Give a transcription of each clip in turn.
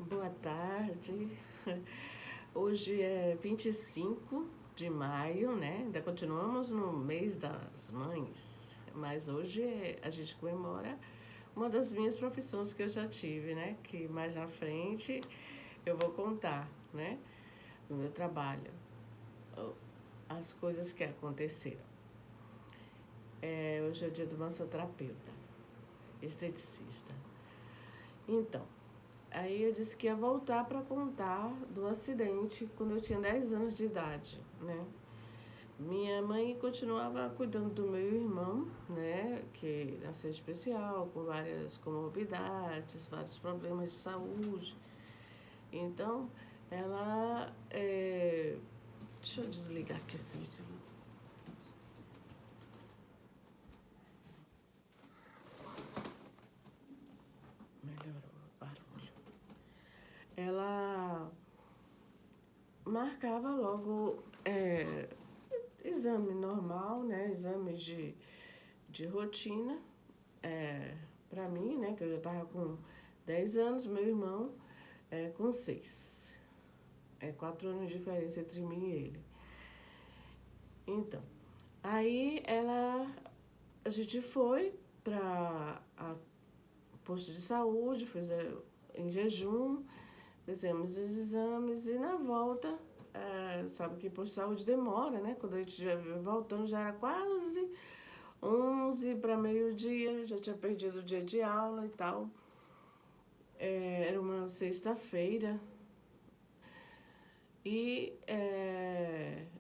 Boa tarde. Hoje é 25 de maio, né? Ainda continuamos no mês das mães, mas hoje a gente comemora uma das minhas profissões que eu já tive, né? Que mais na frente eu vou contar, né? No meu trabalho, as coisas que aconteceram. Hoje é o dia do massoterapeuta, esteticista. Então, aí eu disse que ia voltar para contar do acidente quando eu tinha 10 anos de idade, né? Minha mãe continuava cuidando do meu irmão, né? Que nasceu especial, com várias comorbidades, vários problemas de saúde. Então, ela... Deixa eu desligar aqui esse vídeo. Melhorou o barulho. Ela marcava logo exame normal, né? Exames de rotina para mim, né? Que eu já tava com 10 anos, meu irmão com 6. 4 anos de diferença entre mim e ele. Então, aí a gente foi para posto de saúde, fizemos em jejum, fizemos os exames e na volta, sabe que posto de saúde demora, né? Quando a gente já veio voltando, já era quase 11 para meio-dia, já tinha perdido o dia de aula e tal. Era uma sexta-feira e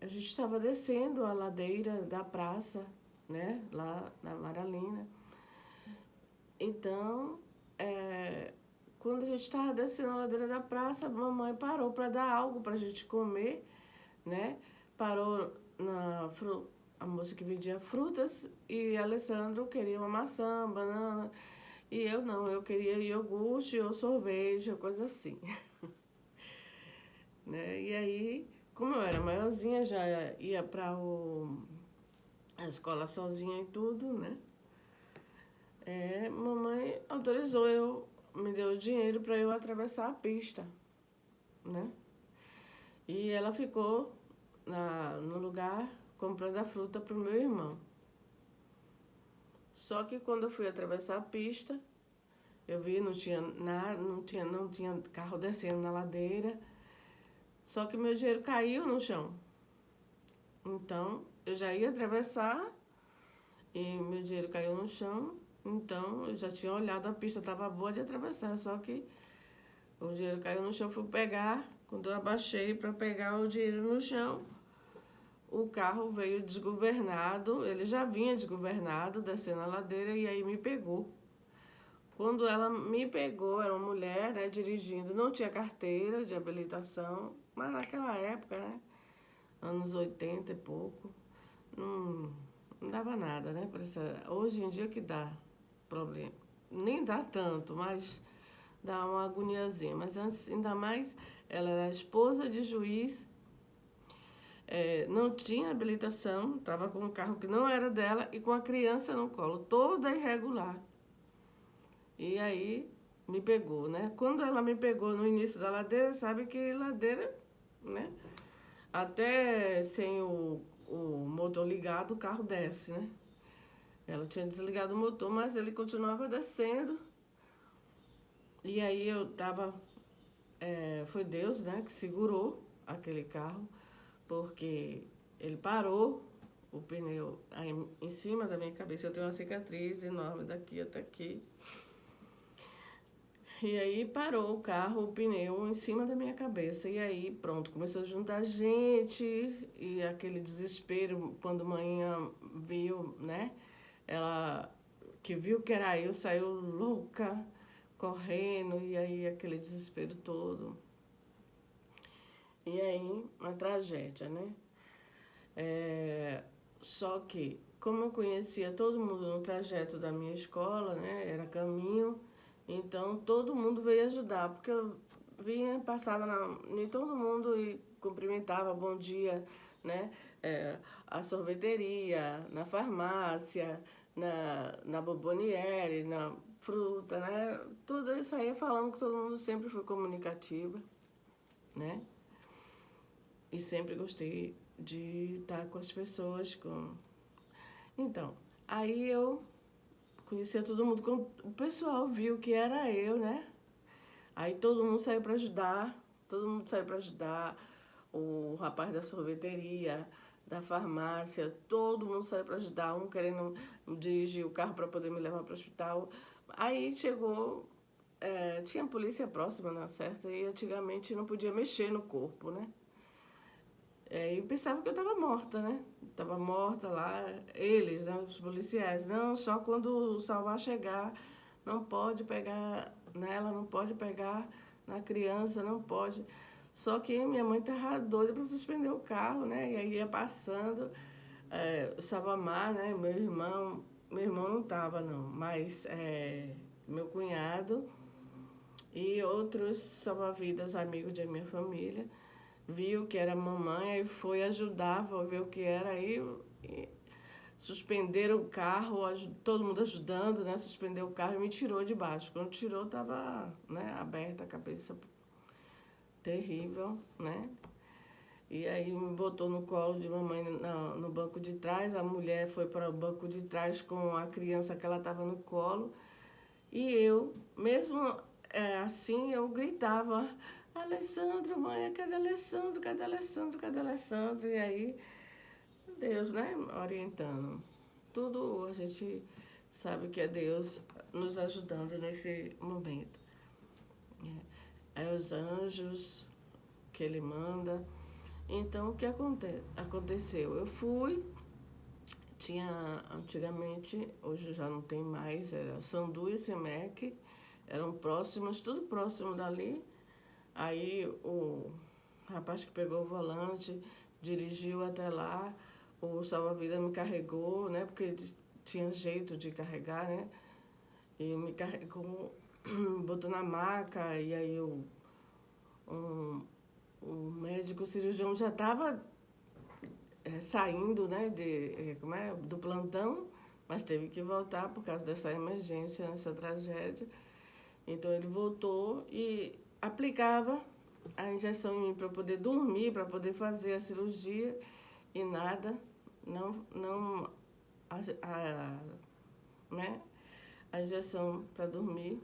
a gente estava descendo a ladeira da praça, né? Lá na Maralina. Então, quando a gente estava descendo a ladeira da praça, a mamãe parou para dar algo para a gente comer, né? Parou a moça que vendia frutas e Alessandro queria uma maçã, banana, e eu não, eu queria iogurte ou sorvete, ou coisa assim. Né? E aí, como eu era maiorzinha, já ia para a escola sozinha e tudo, né? Mamãe autorizou, me deu o dinheiro para eu atravessar a pista, né? E ela ficou no lugar comprando a fruta para o meu irmão. Só que quando eu fui atravessar a pista, eu vi, não tinha nada, não tinha carro descendo na ladeira. Só que meu dinheiro caiu no chão. Então, eu já ia atravessar e meu dinheiro caiu no chão. Então, eu já tinha olhado, a pista estava boa de atravessar, só que o dinheiro caiu no chão, fui pegar. Quando eu abaixei para pegar o dinheiro no chão, o carro veio desgovernado, ele já vinha desgovernado, descendo a ladeira, e aí me pegou. Quando ela me pegou, era uma mulher, né, dirigindo, não tinha carteira de habilitação, mas naquela época, né, anos 80 e pouco, não, não dava nada, né? Hoje em dia que dá problema. Nem dá tanto, mas dá uma agoniazinha. Mas antes, ainda mais, ela era esposa de juiz, não tinha habilitação, estava com um carro que não era dela e com a criança no colo, toda irregular. E aí me pegou, né? Quando ela me pegou no início da ladeira, sabe que ladeira, né? Até sem o motor ligado, o carro desce, né? Ela tinha desligado o motor, mas ele continuava descendo. E aí eu tava. Foi Deus, né, que segurou aquele carro, porque ele parou o pneu aí em cima da minha cabeça. Eu tenho uma cicatriz enorme daqui até aqui. E aí parou o carro, o pneu em cima da minha cabeça. E aí, pronto, começou a juntar gente e aquele desespero quando a mãe viu, né? Ela que viu que era eu, saiu louca, correndo, e aí aquele desespero todo. E aí, uma tragédia, né? Só que, como eu conhecia todo mundo no trajeto da minha escola, né? Era caminho, então todo mundo veio ajudar, porque eu vinha, passava em todo mundo e cumprimentava, bom dia, né? A sorveteria, na farmácia, na Bomboniere, fruta, né? Tudo isso aí falando que todo mundo sempre foi comunicativa, né? E sempre gostei de estar com as pessoas. Então, aí eu conhecia todo mundo, quando o pessoal viu que era eu, né? Aí todo mundo saiu para ajudar, todo mundo saiu para ajudar, o rapaz da sorveteria, da farmácia, todo mundo saiu para ajudar, um querendo dirigir o carro para poder me levar para o hospital. Aí chegou, tinha polícia próxima, na certa, e antigamente não podia mexer no corpo, né? E pensava que eu estava morta, né? Estava morta lá, eles, né, os policiais. Não, só quando o Salvar chegar, não pode pegar nela, não pode pegar na criança, não pode. Só que minha mãe estava doida para suspender o carro, né? E aí ia passando, o Savamar, né? Meu irmão não estava não, mas meu cunhado e outros salva-vidas amigos da minha família viu que era mamãe, aí foi ajudar, foi ver o que era, aí e suspenderam o carro, todo mundo ajudando, né? Suspendeu o carro e me tirou de baixo. Quando tirou, tava, né, aberta a cabeça, terrível, né? E aí me botou no colo de mamãe no banco de trás, a mulher foi para o banco de trás com a criança que ela estava no colo, e eu, mesmo assim, eu gritava, Alessandro, mãe, cadê Alessandro, cadê Alessandro, cadê Alessandro? E aí, Deus, né, orientando. Tudo a gente sabe que é Deus nos ajudando nesse momento. É os anjos que Ele manda. Então, o que aconteceu? Eu fui, tinha antigamente, hoje já não tem mais, era Sandu e Semec, eram próximos, tudo próximo dali. Aí o rapaz que pegou o volante dirigiu até lá, o salva-vida me carregou, né? Porque tinha jeito de carregar, né? E me carregou, botou na maca, e aí um, o médico cirurgião já estava saindo, né, do plantão, mas teve que voltar por causa dessa emergência, essa tragédia. Então ele voltou e aplicava a injeção em mim para poder dormir, para poder fazer a cirurgia e nada, não né, a injeção para dormir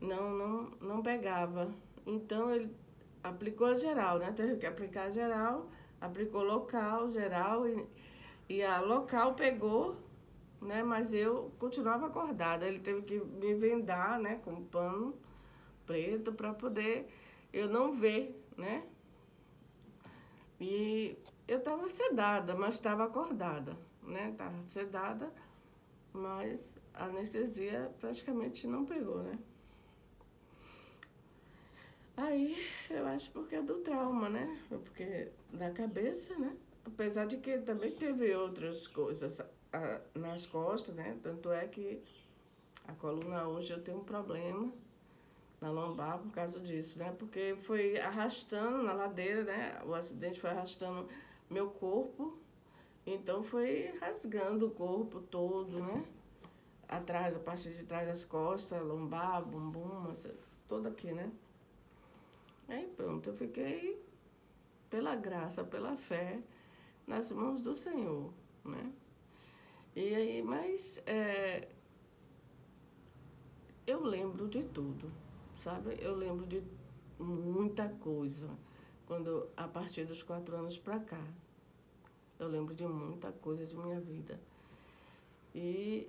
não pegava. Então ele aplicou a geral, né? Teve que aplicar a geral, aplicou local, geral e a local pegou, né? Mas eu continuava acordada. Ele teve que me vendar, né? Com pano preto para poder eu não ver, né? E eu estava sedada, mas estava acordada, né? Estava sedada, mas a anestesia praticamente não pegou, né? Aí eu acho porque é do trauma, né? Porque da cabeça, né? Apesar de que também teve outras coisas nas costas, né? Tanto é que a coluna hoje eu tenho um problema na lombar por causa disso, né? Porque foi arrastando na ladeira, né? O acidente foi arrastando meu corpo, então foi rasgando o corpo todo, né? Atrás, a parte de trás das costas, lombar, bumbum, toda aqui, né? Aí pronto, eu fiquei pela graça, pela fé, nas mãos do Senhor, né? E aí, mas eu lembro de tudo, sabe? Eu lembro de muita coisa, a partir dos 4 anos pra cá. Eu lembro de muita coisa de minha vida. E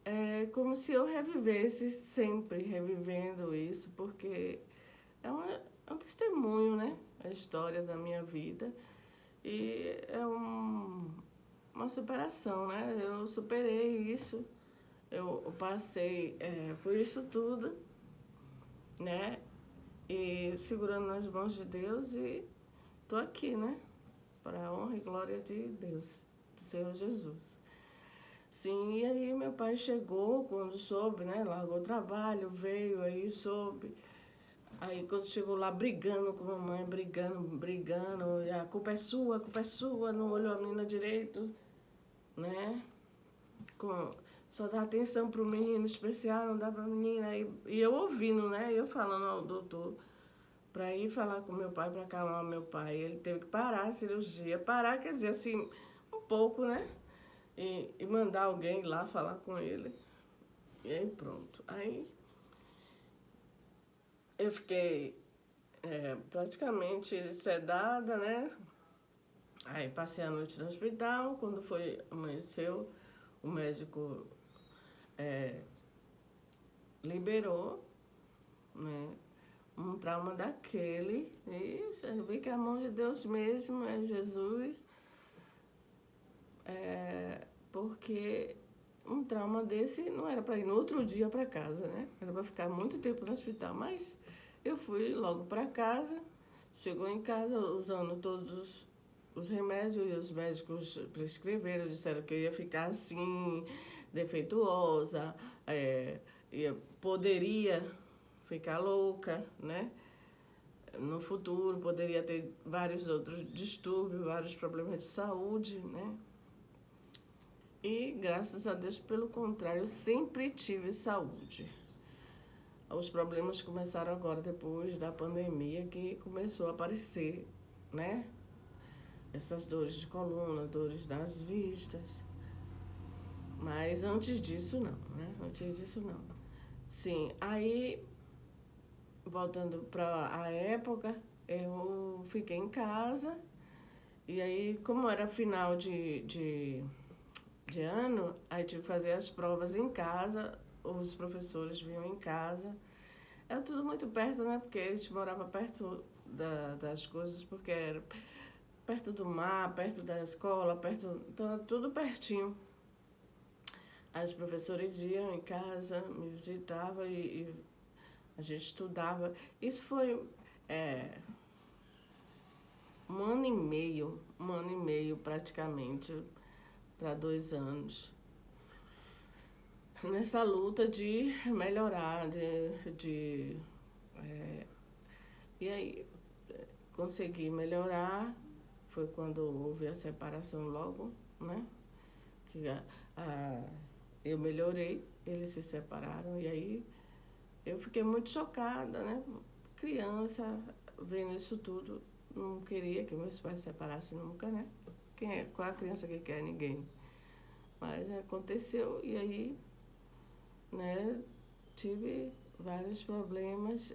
é como se eu revivesse sempre, revivendo isso, porque é um testemunho, né? A história da minha vida. E é uma superação, né? Eu superei isso, eu passei por isso tudo, né? E segurando nas mãos de Deus e tô aqui, né? Para a honra e glória de Deus, do Senhor Jesus. Sim, e aí meu pai chegou quando soube, né? Largou o trabalho, veio, aí soube. Aí quando chegou lá brigando com a mamãe, brigando, e a culpa é sua, não olhou a menina direito, né? só dá atenção para o menino especial, não dá para a menina. E eu ouvindo, né? Eu falando ao doutor para ir falar com meu pai, para acalmar meu pai. Ele teve que parar a cirurgia. Parar quer dizer assim, um pouco, né? E mandar alguém lá falar com ele. E aí pronto. Aí eu fiquei praticamente sedada, né? Aí passei a noite no hospital. Quando amanheceu, o médico liberou, né? Um trauma daquele. E você vê que é a mão de Deus mesmo, é Jesus. Porque um trauma desse não era para ir no outro dia para casa, né? Era para ficar muito tempo no hospital. Mas eu fui logo para casa. Chegou em casa usando todos os remédios e os médicos prescreveram, disseram que eu ia ficar assim, defeituosa, poderia ficar louca, né? No futuro poderia ter vários outros distúrbios, vários problemas de saúde, né? E graças a Deus, pelo contrário, eu sempre tive saúde. Os problemas começaram agora, depois da pandemia, que começou a aparecer, né? Essas dores de coluna, dores das vistas. Mas antes disso, não, né? Antes disso, não. Sim, aí, voltando para a época, eu fiquei em casa. E aí, como era final de ano, aí tive que fazer as provas em casa. Os professores vinham em casa. Era tudo muito perto, né? Porque a gente morava perto das coisas, porque era perto do mar, perto da escola, então tudo pertinho. Aí os professores iam em casa, me visitavam e a gente estudava. Isso foi um ano e meio praticamente, para 2 anos. Nessa luta de melhorar, e aí consegui melhorar. Foi quando houve a separação logo, né? Que eu melhorei, eles se separaram e aí eu fiquei muito chocada, né? Criança, vendo isso tudo, não queria que meus pais se separassem nunca, né? Qual a criança que quer? Ninguém. Mas aconteceu e aí, né, tive vários problemas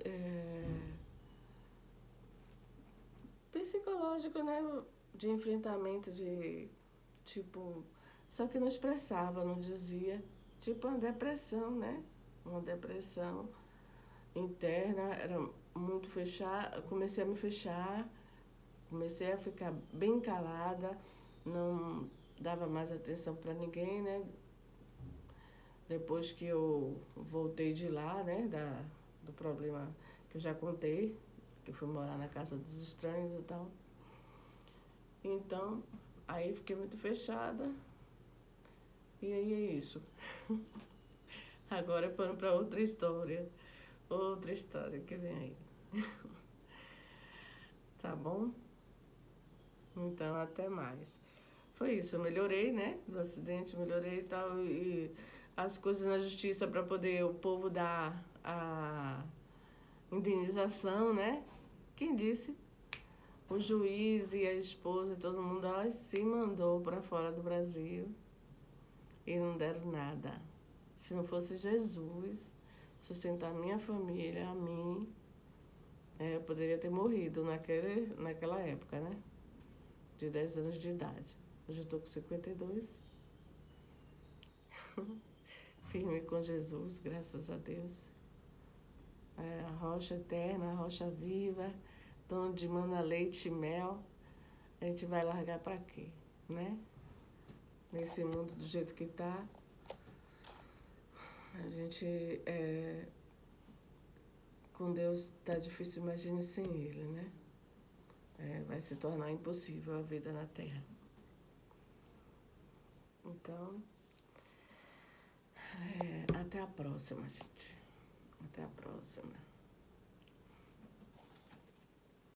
psicológicos, né? De enfrentamento, tipo, só que não expressava, não dizia, tipo uma depressão, né? Uma depressão interna, era muito fechada, comecei a me fechar, comecei a ficar bem calada, não dava mais atenção para ninguém, né? Depois que eu voltei de lá, né, do problema que eu já contei, que eu fui morar na casa dos estranhos e tal. Então, aí fiquei muito fechada. E aí é isso. Agora é pano para outra história. Outra história que vem aí. Tá bom? Então, até mais. Foi isso, eu melhorei, né? Do acidente, melhorei e tal. E as coisas na justiça para poder o povo dar a indenização, né? Quem disse? O juiz e a esposa e todo mundo se mandou para fora do Brasil e não deram nada. Se não fosse Jesus sustentar minha família, a mim, eu poderia ter morrido naquela época, né? De 10 anos de idade. Hoje eu estou com 52. Firme com Jesus, graças a Deus. A rocha eterna, a rocha viva, onde mana leite e mel. A gente vai largar para quê, né? Nesse mundo do jeito que tá, a gente, com Deus tá difícil, imagine sem Ele, né? Vai se tornar impossível a vida na Terra. Então, até a próxima, gente. Até a próxima.